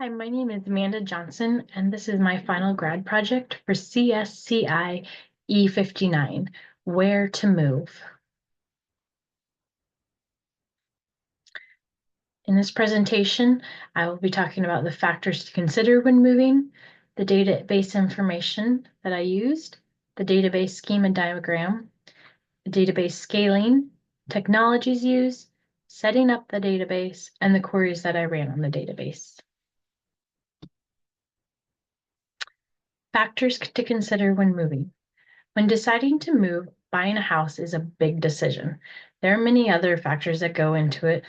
Hi, my name is Amanda Johnson, and this is my final grad project for CSCI E-59, Where to Move. In this presentation, I will be talking about the factors to consider when moving, the database information that I used, the database schema diagram, the database scaling, technologies used, setting up the database, and the queries that I ran on the database. Factors to consider when moving. When deciding to move, buying a house is a big decision. There are many other factors that go into it,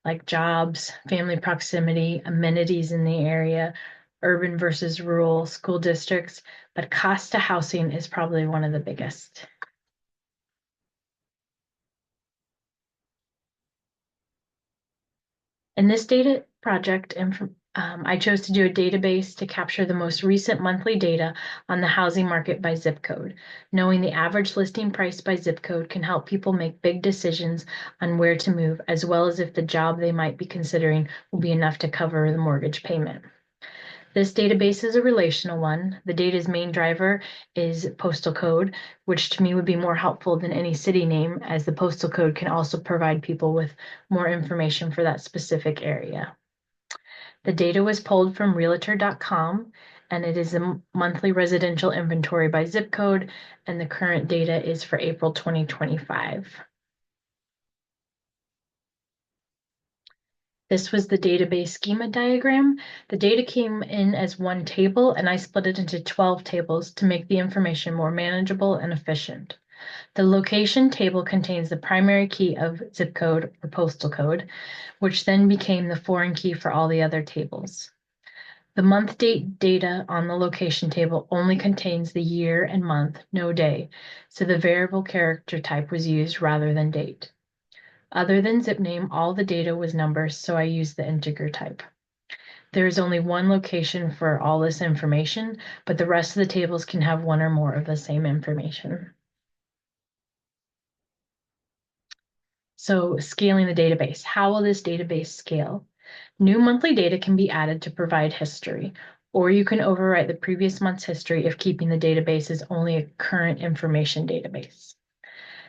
like jobs, family proximity, amenities in the area, urban versus rural, school districts, but cost to housing is probably one of the biggest. In this data project, I chose to do a database to capture the most recent monthly data on the housing market by zip code. Knowing the average listing price by zip code can help people make big decisions on where to move, as well as if the job they might be considering will be enough to cover the mortgage payment. This database is a relational one. The data's main driver is postal code, which to me would be more helpful than any city name, as the postal code can also provide people with more information for that specific area. The data was pulled from realtor.com, and it is a monthly residential inventory by zip code, and the current data is for April 2025. This was the database schema diagram. The data came in as one table, and I split it into 12 tables to make the information more manageable and efficient. The location table contains the primary key of zip code or postal code, which then became the foreign key for all the other tables. The month date data on the location table only contains the year and month, no day, so the variable character type was used rather than date. Other than zip name, all the data was numbers, so I used the integer type. There is only one location for all this information, but the rest of the tables can have one or more of the same information. So scaling the database. How will this database scale? New monthly data can be added to provide history, or you can overwrite the previous month's history if keeping the database is only a current information database.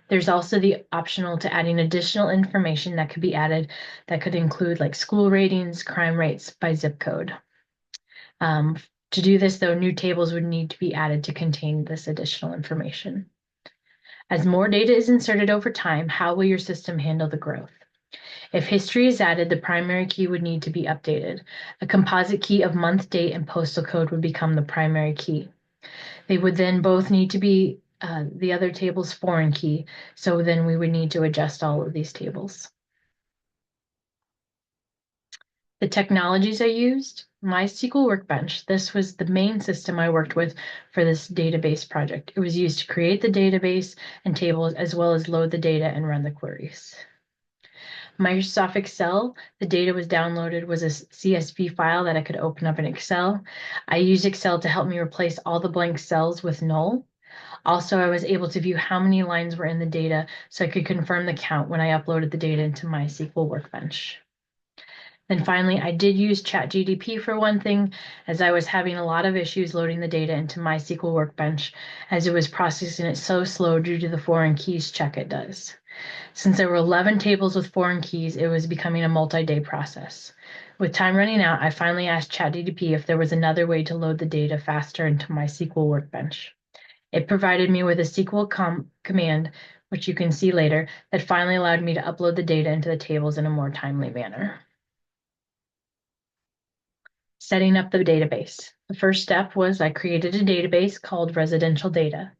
There's also the optional to adding additional information that could be added that could include like school ratings, crime rates by zip code. To do this, though, new tables would need to be added to contain this additional information. As more data is inserted over time, how will your system handle the growth? If history is added, the primary key would need to be updated. A composite key of month, date, and postal code would become the primary key. They would then both need to be the other table's foreign key, so then we would need to adjust all of these tables. The technologies I used, MySQL Workbench. This was the main system I worked with for this database project. It was used to create the database and tables, as well as load the data and run the queries. Microsoft Excel, the data was downloaded was a CSV file that I could open up in Excel. I used Excel to help me replace all the blank cells with null. Also, I was able to view how many lines were in the data so I could confirm the count when I uploaded the data into MySQL Workbench. Then finally, I did use ChatGDP for one thing, as I was having a lot of issues loading the data into MySQL Workbench, as it was processing it so slow due to the foreign keys check it does. Since there were 11 tables with foreign keys, it was becoming a multi-day process. With time running out, I finally asked ChatGDP if there was another way to load the data faster into MySQL Workbench. It provided me with a SQL command, which you can see later, that finally allowed me to upload the data into the tables in a more timely manner. Setting up the database. The first step was I created a database called residential data.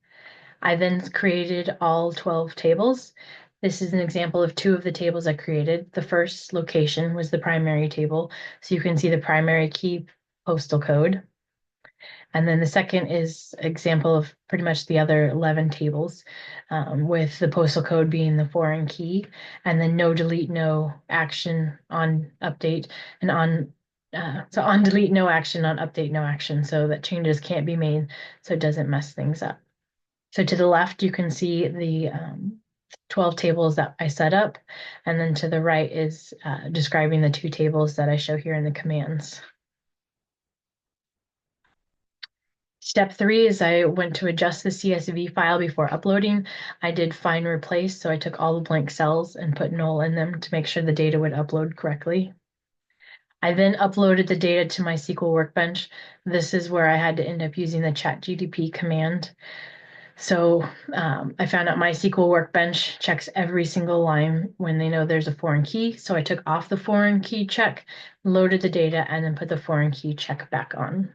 I then created all 12 tables. This is an example of two of the tables I created. The first location was the primary table, so you can see the primary key postal code. And then the second is example of pretty much the other 11 tables, with the postal code being the foreign key, and then no delete, no action on update, and on delete, no action, on update, no action, so that changes can't be made, so it doesn't mess things up. So to the left, you can see the 12 tables that I set up, and then to the right is describing the two tables that I show here in the commands. Step 3 is I went to adjust the CSV file before uploading. I did find replace, so I took all the blank cells and put null in them to make sure the data would upload correctly. I then uploaded the data to my SQL Workbench. This is where I had to end up using the ChatGPT command. So I found out my SQL Workbench checks every single line when they know there's a foreign key. So I took off the foreign key check, loaded the data, and then put the foreign key check back on.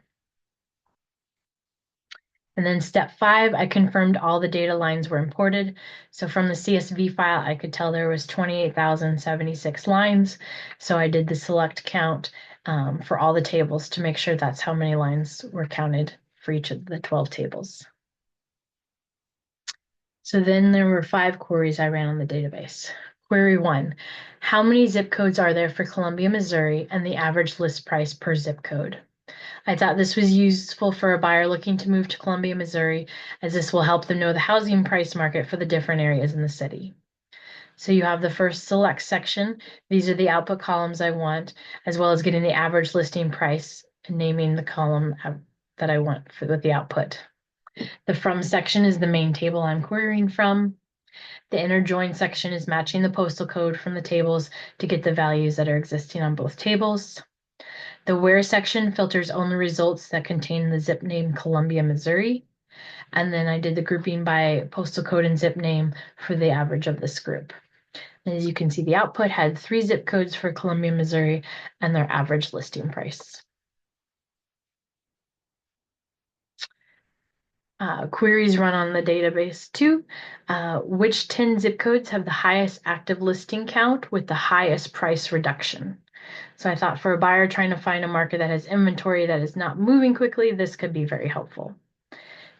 And then step 5, I confirmed all the data lines were imported. So from the CSV file, I could tell there was 28,076 lines. So I did the select count for all the tables to make sure that's how many lines were counted for each of the 12 tables. So then there were 5 queries I ran on the database. Query 1, how many zip codes are there for Columbia, Missouri, and the average list price per zip code? I thought this was useful for a buyer looking to move to Columbia, Missouri, as this will help them know the housing price market for the different areas in the city. So you have the first select section. These are the output columns I want, as well as getting the average listing price and naming the column that I want with the output. The from section is the main table I'm querying from. The inner join section is matching the postal code from the tables to get the values that are existing on both tables. The where section filters only results that contain the zip name Columbia, Missouri. And then I did the grouping by postal code and zip name for the average of this group. And as you can see, the output had 3 zip codes for Columbia, Missouri, and their average listing price. Queries run on the database too. Which 10 zip codes have the highest active listing count with the highest price reduction? So I thought for a buyer trying to find a market that has inventory that is not moving quickly, this could be very helpful.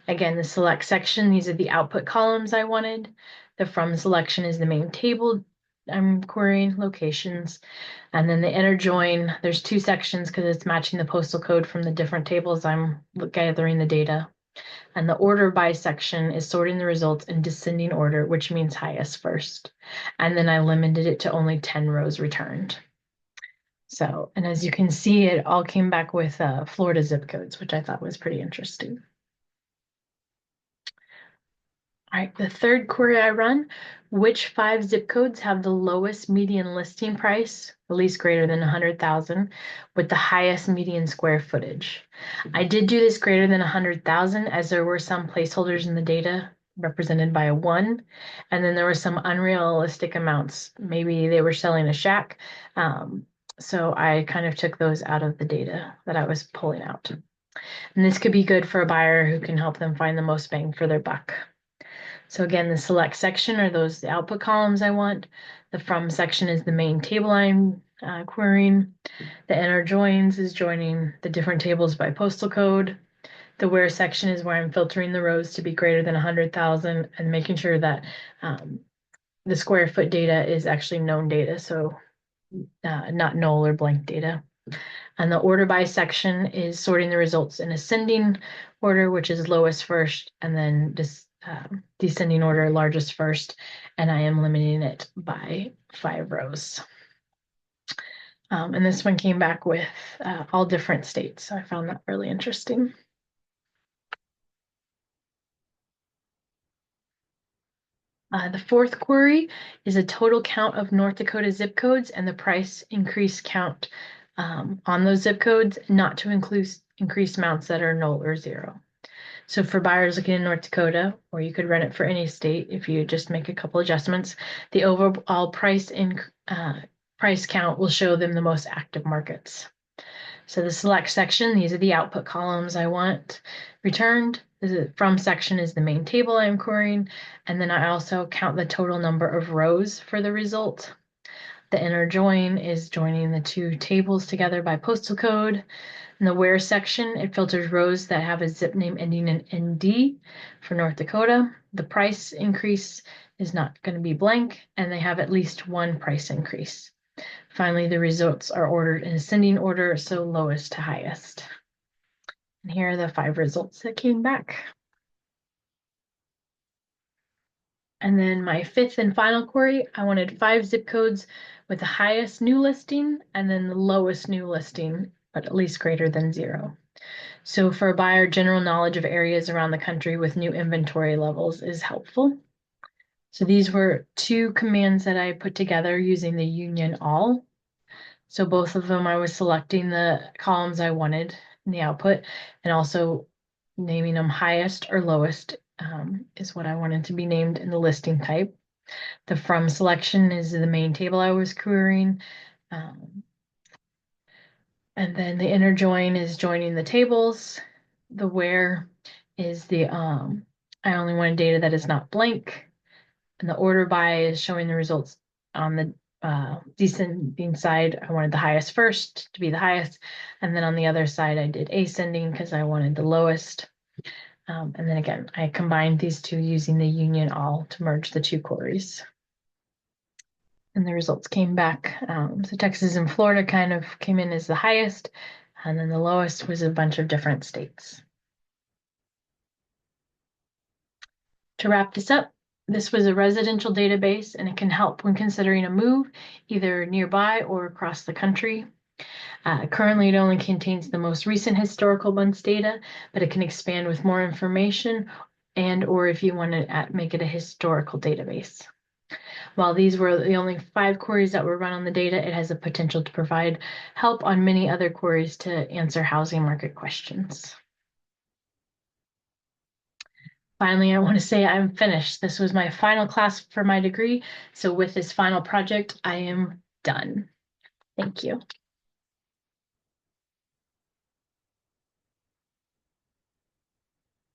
Again, the select section, these are the output columns I wanted. The from selection is the main table I'm querying, locations. And then the inner join, there's 2 sections because it's matching the postal code from the different tables I'm gathering the data. And the order by section is sorting the results in descending order, which means highest first. And then I limited it to only 10 rows returned. So, and as you can see, it all came back with Florida zip codes, which I thought was pretty interesting. All right, the third query I run, which 5 zip codes have the lowest median listing price, at least greater than 100,000, with the highest median square footage? I did do this greater than 100,000 as there were some placeholders in the data represented by a 1, and then there were some unrealistic amounts. Maybe they were selling a shack. So I kind of took those out of the data that I was pulling out. And this could be good for a buyer who can help them find the most bang for their buck. So again, the select section are those the output columns I want. The from section is the main table I'm querying. The inner joins is joining the different tables by postal code. The where section is where I'm filtering the rows to be greater than 100,000 and making sure that the square foot data is actually known data, so not null or blank data. And the order by section is sorting the results in ascending order, which is lowest first, and then descending order, largest first, and I am limiting it by 5 rows. And this one came back with all different states, so I found that really interesting. The fourth query is a total count of North Dakota zip codes and the price increase count on those zip codes, not to increase amounts that are null or 0. So for buyers looking in North Dakota, or you could run it for any state if you just make a couple adjustments, the overall price count will show them the most active markets. So the select section, these are the output columns I want returned. The from section is the main table I'm querying, and then I also count the total number of rows for the result. The inner join is joining the 2 tables together by postal code. In the where section, it filters rows that have a zip name ending in ND for North Dakota. The price increase is not going to be blank, and they have at least 1 price increase. Finally, the results are ordered in ascending order, so lowest to highest. And here are the 5 results that came back. And then my 5th and final query, I wanted 5 zip codes with the highest new listing and then the lowest new listing, but at least greater than 0. So for a buyer, general knowledge of areas around the country with new inventory levels is helpful. So these were two commands that I put together using the union all. So both of them, I was selecting the columns I wanted in the output and also naming them highest or lowest is what I wanted to be named in the listing type. The from selection is the main table I was querying. Um, and then the inner join is joining the tables. The where is the I only wanted data that is not blank. And the order by is showing the results on the descending side. I wanted the highest first to be the highest. And then on the other side, I did ascending because I wanted the lowest. And then again, I combined these two using the union all to merge the two queries. And the results came back. So Texas and Florida kind of came in as the highest, and then the lowest was a bunch of different states. To wrap this up, this was a residential database, and it can help when considering a move, either nearby or across the country. Currently, it only contains the most recent historical months data, but it can expand with more information and or if you want to make it a historical database. While these were the only 5 queries that were run on the data, it has the potential to provide help on many other queries to answer housing market questions. Finally, I want to say I'm finished. This was my final class for my degree. So with this final project, I am done. Thank you.